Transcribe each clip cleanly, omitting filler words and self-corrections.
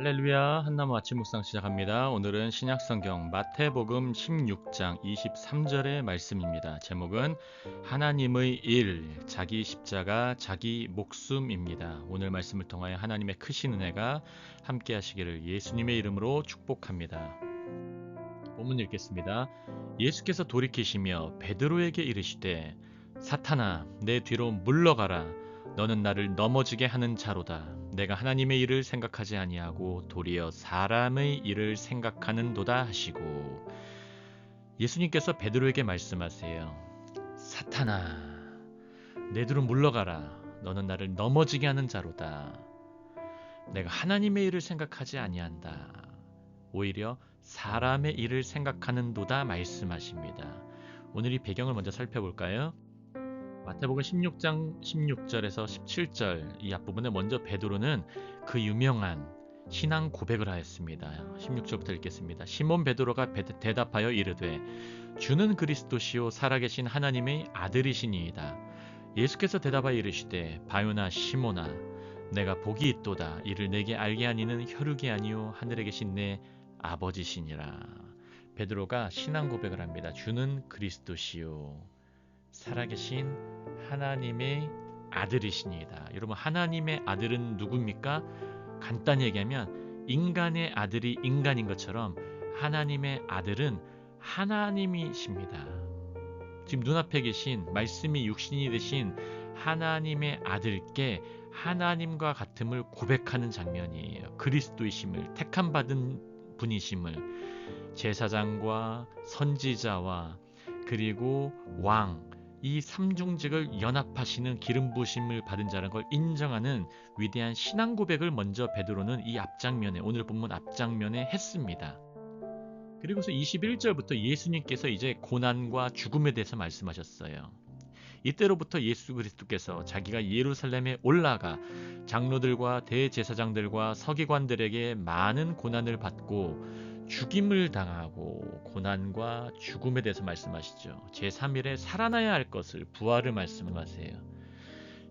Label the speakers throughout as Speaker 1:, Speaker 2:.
Speaker 1: 할렐루야, 한나무 아침 묵상 시작합니다. 오늘은 신약성경 마태복음 16장 23절의 말씀입니다. 제목은 하나님의 일, 자기 십자가, 자기 목숨입니다. 오늘 말씀을 통하여 하나님의 크신 은혜가 함께 하시기를 예수님의 이름으로 축복합니다. 본문 읽겠습니다. 예수께서 돌이키시며 베드로에게 이르시되 사탄아, 내 뒤로 물러가라. 너는 나를 넘어지게 하는 자로다. 내가 하나님의 일을 생각하지 아니하고 도리어 사람의 일을 생각하는도다 하시고. 예수님께서 베드로에게 말씀하세요. 사탄아, 내 뒤로 물러가라. 너는 나를 넘어지게 하는 자로다. 내가 하나님의 일을 생각하지 아니한다. 오히려 사람의 일을 생각하는도다 말씀하십니다. 오늘 이 배경을 먼저 살펴볼까요? 마태복음 16장 16절에서 17절 이 앞부분에 먼저 베드로는 그 유명한 신앙 고백을 하였습니다. 16절부터 읽겠습니다. 시몬 베드로가 대답하여 이르되 주는 그리스도시요 살아계신 하나님의 아들이시니이다. 예수께서 대답하여 이르시되 바요나 시몬아 내가 복이 있도다. 이를 내게 알게 하니는 혈육이 아니요 하늘에 계신 내 아버지시니라. 베드로가 신앙 고백을 합니다. 주는 그리스도시요 살아계신 하나님의 아들이시니이다. 여러분, 하나님의 아들은 누굽니까? 간단히 얘기하면 인간의 아들이 인간인 것처럼 하나님의 아들은 하나님이십니다. 지금 눈앞에 계신 말씀이 육신이 되신 하나님의 아들께 하나님과 같음을 고백하는 장면이에요. 그리스도이심을, 택함받은 분이심을, 제사장과 선지자와 그리고 왕, 이 삼중직을 연합하시는 기름 부으심을 받은 자라는 걸 인정하는 위대한 신앙 고백을 먼저 베드로는 이 앞장면에, 오늘 본문 앞장면에 했습니다. 그리고서 21절부터 예수님께서 이제 고난과 죽음에 대해서 말씀하셨어요. 이때로부터 예수 그리스도께서 자기가 예루살렘에 올라가 장로들과 대제사장들과 서기관들에게 많은 고난을 받고 죽임을 당하고 고난과 죽음에 대해서 말씀하시죠. 제3일에 살아나야 할 것을, 부활을 말씀하세요.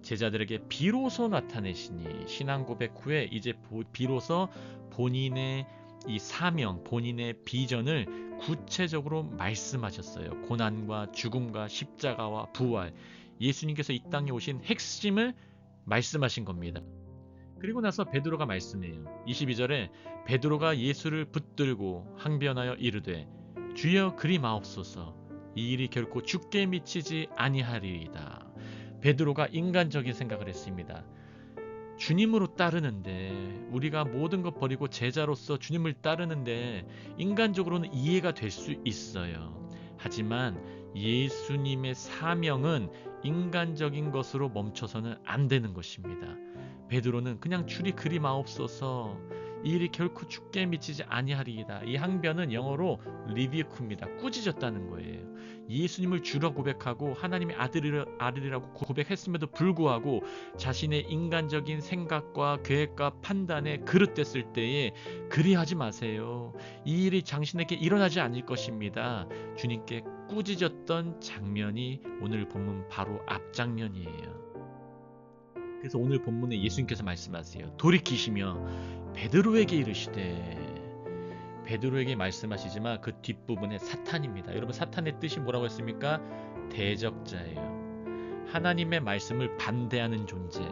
Speaker 1: 제자들에게 비로소 나타내시니 신앙 고백 후에 이제 비로소 본인의 이 사명, 본인의 비전을 구체적으로 말씀하셨어요. 고난과 죽음과 십자가와 부활, 예수님께서 이 땅에 오신 핵심을 말씀하신 겁니다. 그리고 나서 베드로가 말씀해요. 22절에 베드로가 예수를 붙들고 항변하여 이르되 주여 그리 마옵소서. 이 일이 결코 죽게 미치지 아니하리이다. 베드로가 인간적인 생각을 했습니다. 주님으로 따르는데, 우리가 모든 것 버리고 제자로서 주님을 따르는데 인간적으로는 이해가 될 수 있어요. 하지만 예수님의 사명은 인간적인 것으로 멈춰서는 안 되는 것입니다. 베드로는 그냥 주리 그리 마옵소서, 이 일이 결코 죽게 미치지 아니하리이다. 이 항변은 영어로 리비쿠입니다. 꾸짖었다는 거예요. 예수님을 주라 고백하고 하나님의 아들이라고 고백했음에도 불구하고 자신의 인간적인 생각과 계획과 판단에 그릇됐을 때에 그리하지 마세요. 이 일이 당신에게 일어나지 않을 것입니다. 주님께 꾸짖었던 장면이 오늘 본문 바로 앞장면이에요. 그래서 오늘 본문에 예수님께서 말씀하세요. 돌이키시며 베드로에게 이르시되, 베드로에게 말씀하시지만 그 뒷부분에 사탄입니다. 여러분, 사탄의 뜻이 뭐라고 했습니까? 대적자예요. 하나님의 말씀을 반대하는 존재,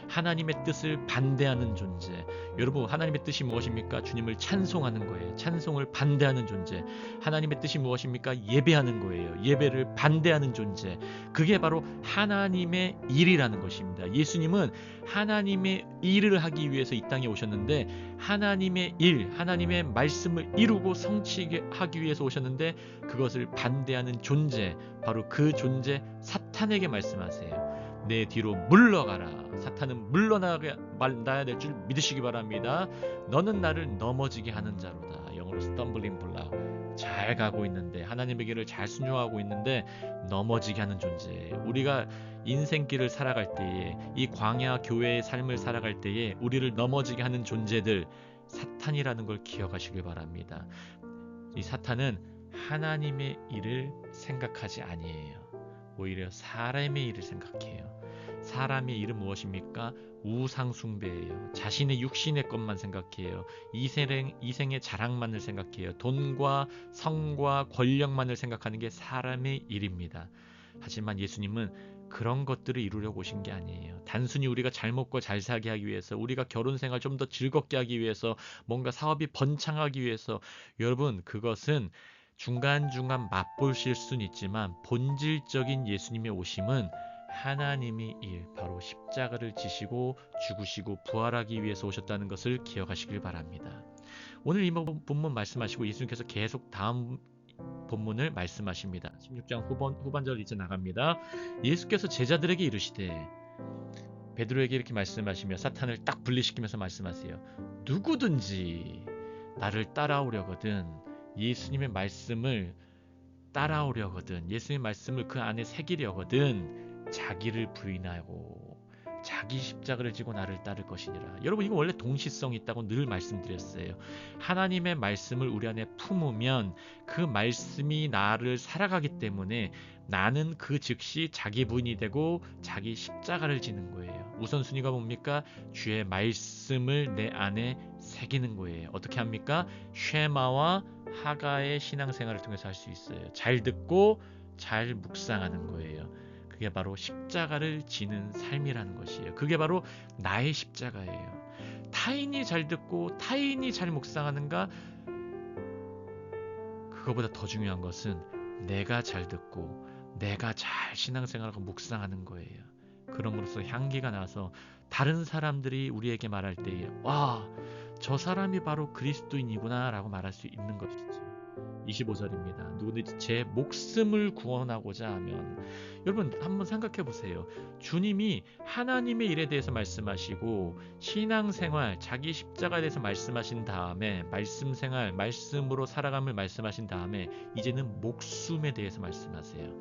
Speaker 1: 하나님의 뜻을 반대하는 존재. 여러분, 하나님의 뜻이 무엇입니까? 주님을 찬송하는 거예요. 찬송을 반대하는 존재. 하나님의 뜻이 무엇입니까? 예배하는 거예요. 예배를 반대하는 존재. 그게 바로 하나님의 일이라는 것입니다. 예수님은 하나님의 일을 하기 위해서 이 땅에 오셨는데, 하나님의 일, 하나님의 말씀을 이루고 성취하기 위해서 오셨는데, 그것을 반대하는 존재, 바로 그 존재 사탄에게 말씀하세요. 내 뒤로 물러가라. 사탄은 물러나야 될 줄 믿으시기 바랍니다. 너는 나를 넘어지게 하는 자로다. 영어로 stumbling block. 잘 가고 있는데, 하나님의 길을 잘 순종하고 있는데 넘어지게 하는 존재. 우리가 인생길을 살아갈 때에, 이 광야 교회의 삶을 살아갈 때에 우리를 넘어지게 하는 존재들, 사탄이라는 걸 기억하시길 바랍니다. 이 사탄은 하나님의 일을 생각하지 아니에요. 오히려 사람의 일을 생각해요. 사람의 일은 무엇입니까? 우상숭배예요. 자신의 육신의 것만 생각해요. 이생의 자랑만을 생각해요. 돈과 성과 권력만을 생각하는 게 사람의 일입니다. 하지만 예수님은 그런 것들을 이루려고 오신 게 아니에요. 단순히 우리가 잘 먹고 잘 살게 하기 위해서, 우리가 결혼 생활 좀 더 즐겁게 하기 위해서, 뭔가 사업이 번창하기 위해서, 여러분 그것은 중간중간 맛보실 수는 있지만 본질적인 예수님의 오심은 하나님의 일, 바로 십자가를 지시고 죽으시고 부활하기 위해서 오셨다는 것을 기억하시길 바랍니다. 오늘 이 본문 말씀하시고 예수님께서 계속 다음 본문을 말씀하십니다. 16장 후반절 이제 나갑니다. 예수께서 제자들에게 이르시되, 베드로에게 이렇게 말씀하시며 사탄을 딱 분리시키면서 말씀하세요. 누구든지 나를 따라오려거든, 예수님의 말씀을 따라오려거든, 예수님의 말씀을 그 안에 새기려거든 자기를 부인하고 자기 십자가를 지고 나를 따를 것이니라. 여러분, 이거 원래 동시성이 있다고 늘 말씀드렸어요. 하나님의 말씀을 우리 안에 품으면 그 말씀이 나를 살아가기 때문에 나는 그 즉시 자기 부인이 되고 자기 십자가를 지는 거예요. 우선순위가 뭡니까? 주의 말씀을 내 안에 새기는 거예요. 어떻게 합니까? 쉐마와 하가의 신앙생활을 통해서 할 수 있어요. 잘 듣고 잘 묵상하는 거예요. 그게 바로 십자가를 지는 삶이라는 것이에요. 그게 바로 나의 십자가예요. 타인이 잘 듣고 타인이 잘 묵상하는가? 그거보다 더 중요한 것은 내가 잘 듣고 내가 잘 신앙생활하고 묵상하는 거예요. 그럼으로써 향기가 나서 다른 사람들이 우리에게 말할 때에 와, 저 사람이 바로 그리스도인이구나 라고 말할 수 있는 것이죠. 25절입니다. 누구든지 제 목숨을 구원하고자 하면, 여러분 한번 생각해 보세요. 주님이 하나님의 일에 대해서 말씀하시고 신앙생활, 자기 십자가에 대해서 말씀하신 다음에 말씀생활, 말씀으로 살아감을 말씀하신 다음에 이제는 목숨에 대해서 말씀하세요.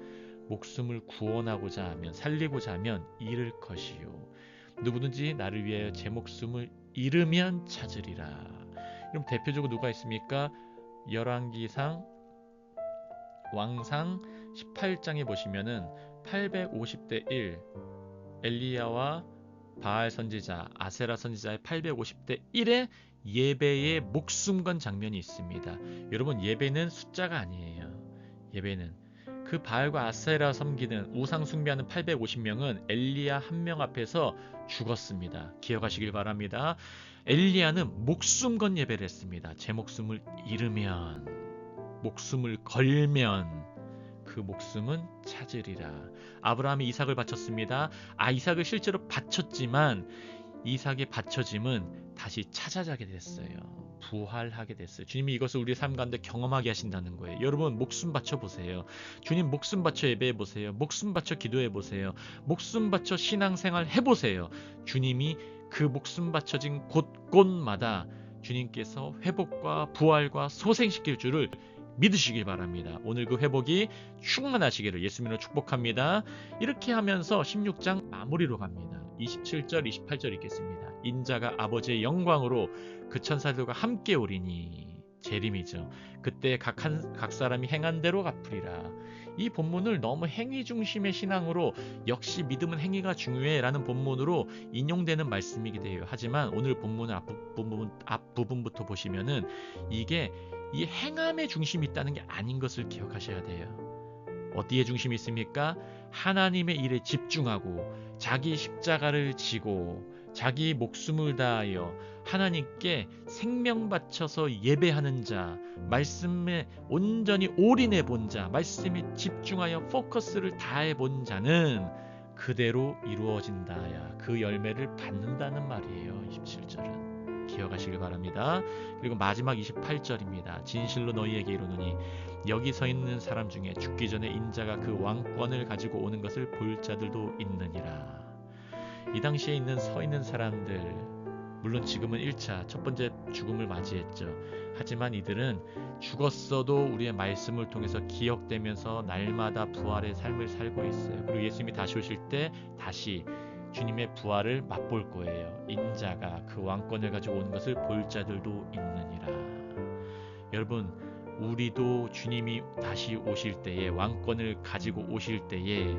Speaker 1: 목숨을 구원하고자 하면, 살리고자 하면 잃을 것이요, 누구든지 나를 위하여 제 목숨을 잃으면 찾으리라. 그럼 대표적으로 누가 있습니까? 열왕기상 왕상 18장에 보시면은 850대 1 엘리야와 바알 선지자, 아세라 선지자의 850대 1의 예배의 목숨 건 장면이 있습니다. 여러분, 예배는 숫자가 아니에요. 예배는 그 바알과 아세라 섬기는 우상 숭배하는 850명은 엘리야 한 명 앞에서 죽었습니다. 기억하시길 바랍니다. 엘리야는 목숨 건 예배를 했습니다. 제 목숨을 잃으면, 목숨을 걸면 그 목숨은 찾으리라. 아브라함이 이삭을 바쳤습니다. 이삭을 실제로 바쳤지만 이삭의 바쳐짐은 다시 찾아자게 됐어요. 부활하게 됐어요. 주님이 이것을 우리의 삶 가운데 경험하게 하신다는 거예요. 여러분, 목숨 바쳐보세요. 주님 목숨 바쳐 예배해보세요. 목숨 바쳐 기도해보세요. 목숨 바쳐 신앙생활 해보세요. 주님이 그 목숨 바쳐진 곳곳마다 주님께서 회복과 부활과 소생시킬 줄을 믿으시길 바랍니다. 오늘 그 회복이 충만하시기를 예수님으로 축복합니다. 이렇게 하면서 16장 마무리로 갑니다. 27절, 28절 읽겠습니다. 인자가 아버지의 영광으로 그 천사들과 함께 오리니, 재림이죠. 그때 각 사람이 행한 대로 갚으리라. 이 본문을 너무 행위 중심의 신앙으로, 역시 믿음은 행위가 중요해 라는 본문으로 인용되는 말씀이기도 해요. 하지만 오늘 본문의 앞부분부터 보시면은 이게 이 행함의 중심이 있다는 게 아닌 것을 기억하셔야 돼요. 어디에 중심이 있습니까? 하나님의 일에 집중하고 자기 십자가를 지고 자기 목숨을 다하여 하나님께 생명 바쳐서 예배하는 자, 말씀에 온전히 올인해 본 자, 말씀에 집중하여 포커스를 다해 본 자는 그대로 이루어진다야 그 열매를 받는다는 말이에요. 27절은 기억하시길 바랍니다. 그리고 마지막 28절입니다. 진실로 너희에게 이르노니 여기 서 있는 사람 중에 죽기 전에 인자가 그 왕권을 가지고 오는 것을 볼 자들도 있느니라. 이 당시에 서 있는 사람들, 물론 지금은 1차 첫 번째 죽음을 맞이했죠. 하지만 이들은 죽었어도 우리의 말씀을 통해서 기억되면서 날마다 부활의 삶을 살고 있어요. 그리고 예수님이 다시 오실 때 다시 주님의 부활을 맛볼 거예요. 인자가 그 왕권을 가지고 온 것을 볼 자들도 있느니라. 여러분, 우리도 주님이 다시 오실 때에, 왕권을 가지고 오실 때에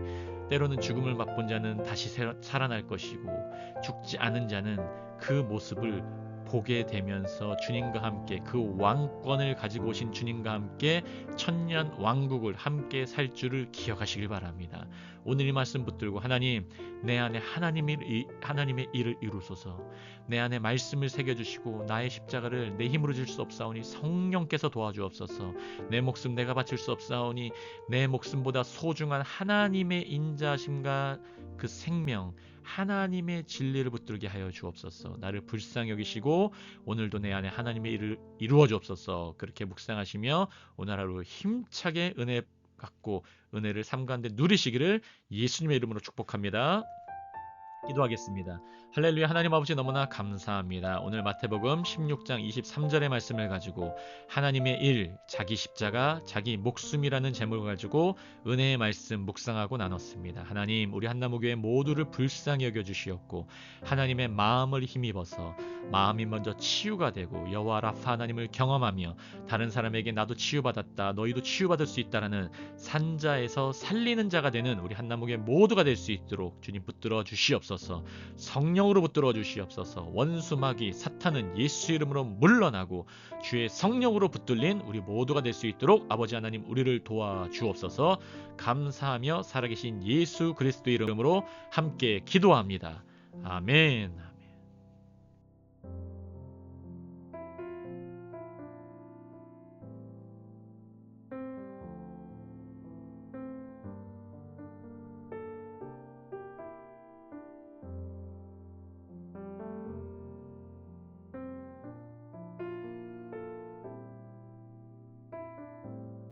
Speaker 1: 때로는 죽음을 맛본 자는 다시 살아날 것이고 죽지 않은 자는 그 모습을 보게 되면서 주님과 함께 그 왕권을 가지고 오신 주님과 함께 천년 왕국을 함께 살 줄을 기억하시길 바랍니다. 오늘 이 말씀 붙들고 하나님, 내 안에 하나님의 일을 이루소서. 내 안에 말씀을 새겨주시고 나의 십자가를 내 힘으로 질 수 없사오니 성령께서 도와주옵소서. 내 목숨 내가 바칠 수 없사오니 내 목숨보다 소중한 하나님의 인자심과 그 생명, 하나님의 진리를 붙들게 하여 주옵소서. 나를 불쌍히 여기시고 오늘도 내 안에 하나님의 일을 이루어 주옵소서. 그렇게 묵상하시며 오늘 하루 힘차게 은혜 받고 은혜를 삶 가운데 누리시기를 예수님의 이름으로 축복합니다. 기도하겠습니다. 할렐루야. 하나님 아버지 너무나 감사합니다. 오늘 마태복음 16장 23절의 말씀을 가지고 하나님의 일, 자기 십자가, 자기 목숨이라는 제목을 가지고 은혜의 말씀 묵상하고 나눴습니다. 하나님, 우리 한나무교회 모두를 불쌍히 여겨주시옵고 하나님의 마음을 힘입어서 마음이 먼저 치유가 되고 여호와 라파 하나님을 경험하며 다른 사람에게 나도 치유받았다, 너희도 치유받을 수 있다라는 산자에서 살리는 자가 되는 우리 한나무교회 모두가 될 수 있도록 주님 붙들어 주시옵소서. 성령으로 붙들어 주시옵소서. 원수 마귀 사탄은 예수 이름으로 물러나고 주의 성령으로 붙들린 우리 모두가 될 수 있도록 아버지 하나님 우리를 도와주옵소서. 감사하며 살아계신 예수 그리스도 이름으로 함께 기도합니다. 아멘.